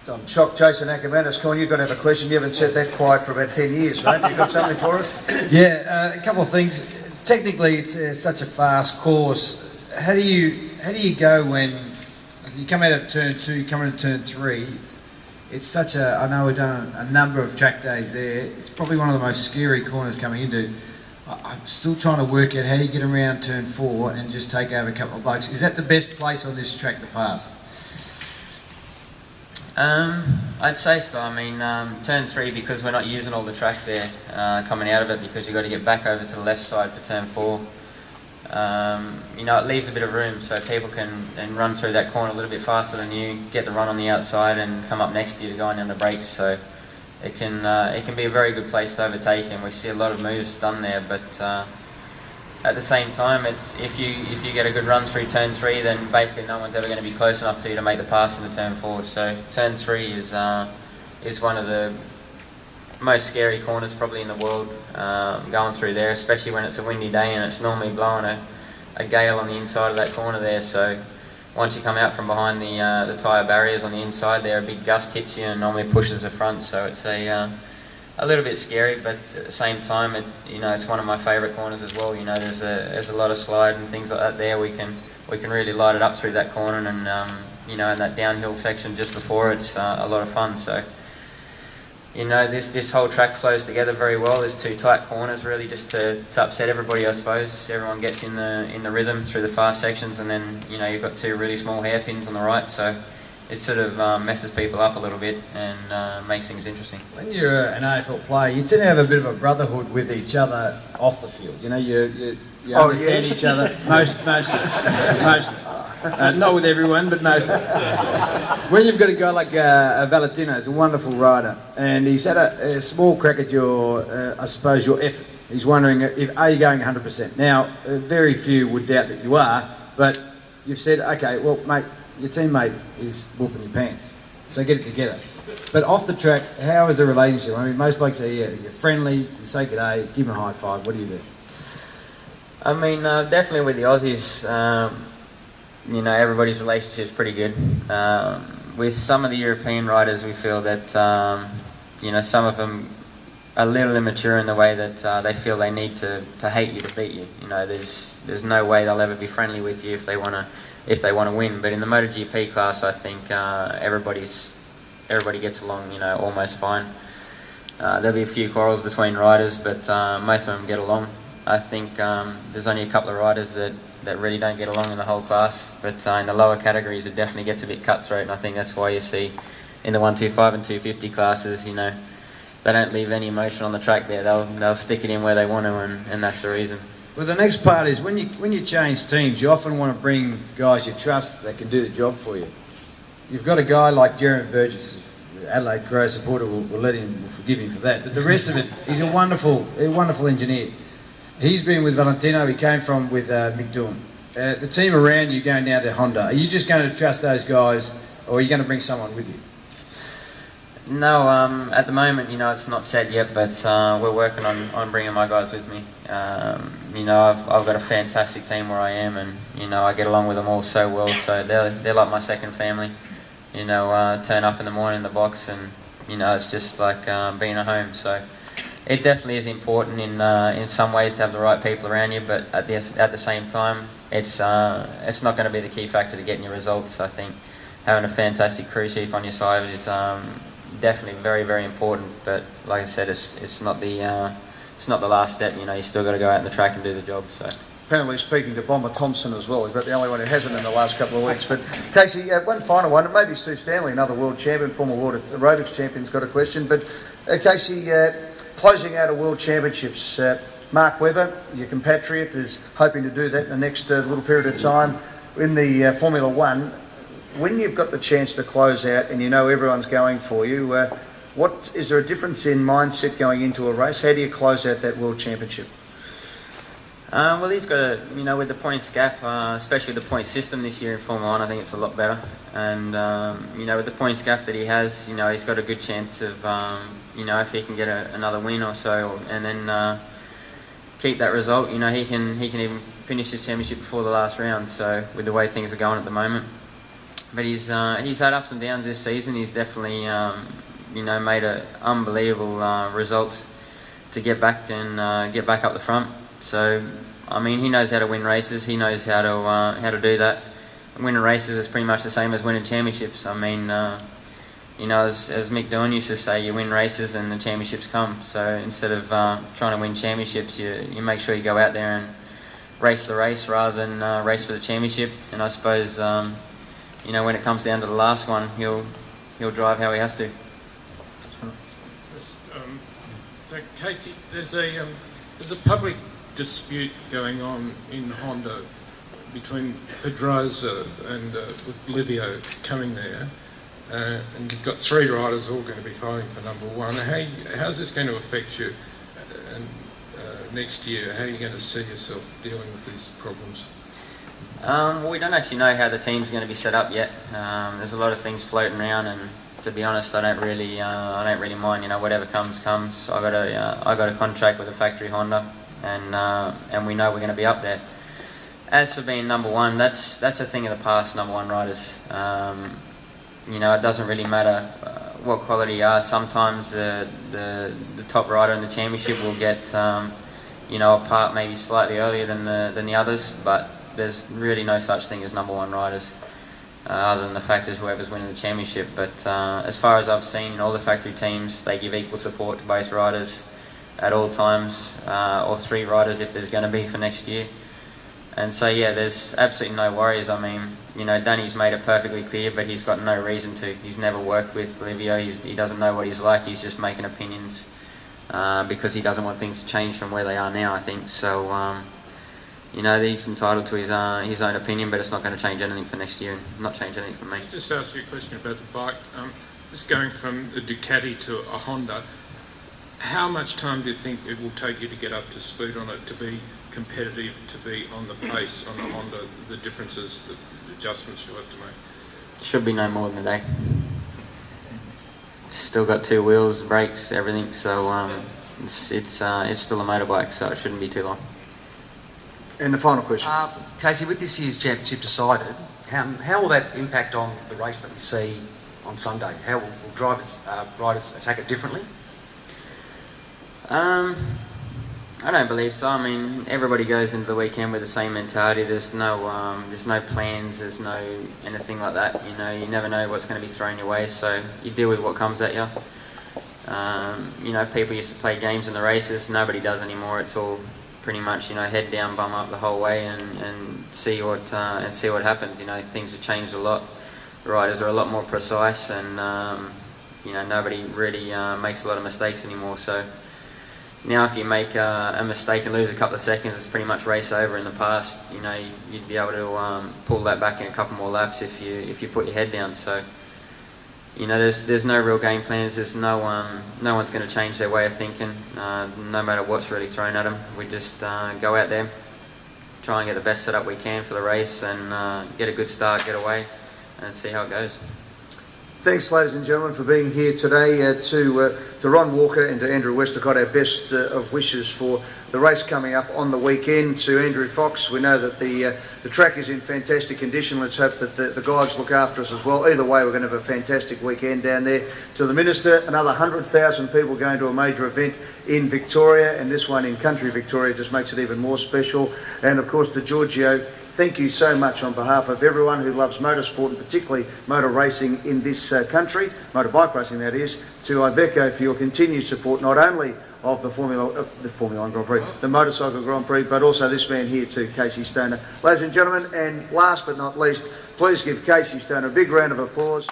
I'm shocked, Jason Ackermanis, Con, you're going to have a question. You haven't said that quiet for about 10 years, mate. You got something for us? Yeah, a couple of things. Technically, it's such a fast course. How do you go when you come out of turn 2, you come into turn 3? It's such a, I know we've done a number of track days there. It's probably one of the most scary corners coming into. I'm still trying to work out how do you get around turn 4 and just take over a couple of blokes. Is that the best place on this track to pass? I'd say so. I mean, turn 3, because we're not using all the track there coming out of it, because you've got to get back over to the left side for turn 4. You know, it leaves a bit of room so people can run through that corner a little bit faster than you, get the run on the outside and come up next to you to go on down the brakes. So it can be a very good place to overtake, and we see a lot of moves done there. But at the same time, it's if you get a good run through turn 3, then basically no one's ever going to be close enough to you to make the pass into turn 4. So turn 3 is one of the most scary corners probably in the world, going through there, especially when it's a windy day and it's normally blowing a gale on the inside of that corner there. So once you come out from behind the tyre barriers on the inside there, a big gust hits you and normally pushes the front. So it's a little bit scary, but at the same time, it's one of my favourite corners as well. You know, there's a lot of slide and things like that there. We can really light it up through that corner, and in that downhill section just before, it's a lot of fun. So this whole track flows together very well. There's 2 tight corners really just to upset everybody, I suppose. Everyone gets in the rhythm through the fast sections, and then you've got 2 really small hairpins on the right. So it sort of messes people up a little bit and makes things interesting. When you're an AFL player, you tend to have a bit of a brotherhood with each other off the field. You know, you understand each other. Most not with everyone, but most. When you've got a guy like Valentino, he's a wonderful rider, and he's had a small crack at your effort. He's wondering are you going 100%? Now, very few would doubt that you are, but you've said, okay, well, mate, your teammate is whooping your pants, so get it together. But off the track, how is the relationship? I mean, most blokes are you're friendly, you say good day, give them a high five. What do you do? I mean, definitely with the Aussies, everybody's relationship is pretty good. With some of the European riders, we feel that some of them are a little immature in the way that they feel they need to hate you to beat you. There's no way they'll ever be friendly with you if they want to win. But in the MotoGP class, I think everybody gets along, almost fine. There'll be a few quarrels between riders, but most of them get along. I think there's only a couple of riders that really don't get along in the whole class, but in the lower categories it definitely gets a bit cutthroat, and I think that's why you see in the 125 and 250 classes, they don't leave any emotion on the track there. They'll stick it in where they want to, and that's the reason. Well, the next part is when you change teams, you often want to bring guys you trust that can do the job for you. You've got a guy like Jeremy Burgess, Adelaide Crow supporter will forgive him for that, but the rest of it, he's a wonderful engineer. He's been with Valentino, he came from with Mick Doohan. The team around you going down to Honda, are you just going to trust those guys, or are you going to bring someone with you? No, at the moment, it's not set yet, but we're working on bringing my guys with me. I've got a fantastic team where I am, and I get along with them all so well. So they're like my second family. Turn up in the morning in the box, and it's just like being at home. So it definitely is important in some ways to have the right people around you, but at the same time, it's not going to be the key factor to getting your results. I think having a fantastic crew chief on your side is definitely very, very important. But like I said, it's not the last step. You still got to go out on the track and do the job. So. Apparently speaking to Bomber Thompson as well. He's about the only one who hasn't in the last couple of weeks. But Casey, one final one. Maybe Sue Stanley, another world champion, former world aerobics champion's got a question. But Casey, closing out of World Championships, Mark Webber, your compatriot, is hoping to do that in the next little period of time in the Formula One. When you've got the chance to close out and everyone's going for you, what is there a difference in mindset going into a race? How do you close out that World Championship? Well, he's got with the points gap, especially the point system this year in Formula 1, I think it's a lot better. And, with the points gap that he has, he's got a good chance of, if he can get another win or so, and then keep that result, he can even finish his championship before the last round. So with the way things are going at the moment, But he's had ups and downs this season. He's definitely made an unbelievable results to get back and get back up the front. So I mean, he knows how to win races. He knows how to do that. Winning races is pretty much the same as winning championships. I mean, as Mick Doohan used to say, you win races and the championships come. So instead of trying to win championships, you make sure you go out there and race the race rather than race for the championship. And I suppose when it comes down to the last one, he'll drive how he has to. So Casey, there's a public dispute going on in Honda between Pedrosa and with Livio coming there, and you've got 3 riders all going to be fighting for number 1. How's this going to affect you next year? How are you going to see yourself dealing with these problems? Well, we don't actually know how the team's going to be set up yet. There's a lot of things floating around, and to be honest, I don't really mind. Whatever comes. I got a contract with the factory Honda, and we know we're going to be up there. As for being number 1, that's a thing of the past. Number 1 riders, it doesn't really matter what quality you are. Sometimes the top rider in the championship will get a part maybe slightly earlier than the others, but there's really no such thing as number 1 riders, other than the fact is whoever's winning the championship. But as far as I've seen, all the factory teams, they give equal support to both riders at all times, or 3 riders if there's going to be for next year. And so yeah, there's absolutely no worries. I mean, Danny's made it perfectly clear, but he's got no reason to. He's never worked with Livio. He doesn't know what he's like. He's just making opinions because he doesn't want things to change from where they are now, I think. So he's entitled to his own opinion, but it's not going to change anything for next year, and not change anything for me. Just ask you a question about the bike. Just going from a Ducati to a Honda, how much time do you think it will take you to get up to speed on it, to be competitive, to be on the pace on the Honda, the differences, the adjustments you'll have to make? Should be no more than a day. Still got 2 wheels, brakes, everything, so it's still a motorbike, so it shouldn't be too long. And the final question. Casey, with this year's championship decided, how will that impact on the race that we see on Sunday? How will riders attack it differently? I don't believe so. I mean, everybody goes into the weekend with the same mentality. There's no plans. There's no anything like that. You never know what's going to be thrown your way, so you deal with what comes at you. People used to play games in the races. Nobody does anymore. It's all pretty much head down, bum up the whole way, and see what happens. Things have changed a lot. The riders are a lot more precise, and nobody really makes a lot of mistakes anymore. So now if you make a mistake and lose a couple of seconds, it's pretty much race over. In the past, you'd be able to pull that back in a couple more laps if you put your head down. So there's no real game plans. There's no one's going to change their way of thinking, no matter what's really thrown at them. We just go out there, try and get the best setup we can for the race, and get a good start, get away, and see how it goes. Thanks, ladies and gentlemen, for being here today. To Ron Walker and to Andrew Westacott, our best of wishes for the race coming up on the weekend. To Andrew Fox, we know that the track is in fantastic condition. Let's hope that the guides look after us as well. Either way, we're going to have a fantastic weekend down there. To the Minister, another 100,000 people going to a major event in Victoria, and this one in country Victoria just makes it even more special. And of course to Giorgio, thank you so much on behalf of everyone who loves motorsport, and particularly motor racing in this country, motorbike racing that is, to IVECO for your continued support, not only of the Formula 1 Grand Prix, the Motorcycle Grand Prix, but also this man here too, Casey Stoner. Ladies and gentlemen, and last but not least, please give Casey Stoner a big round of applause.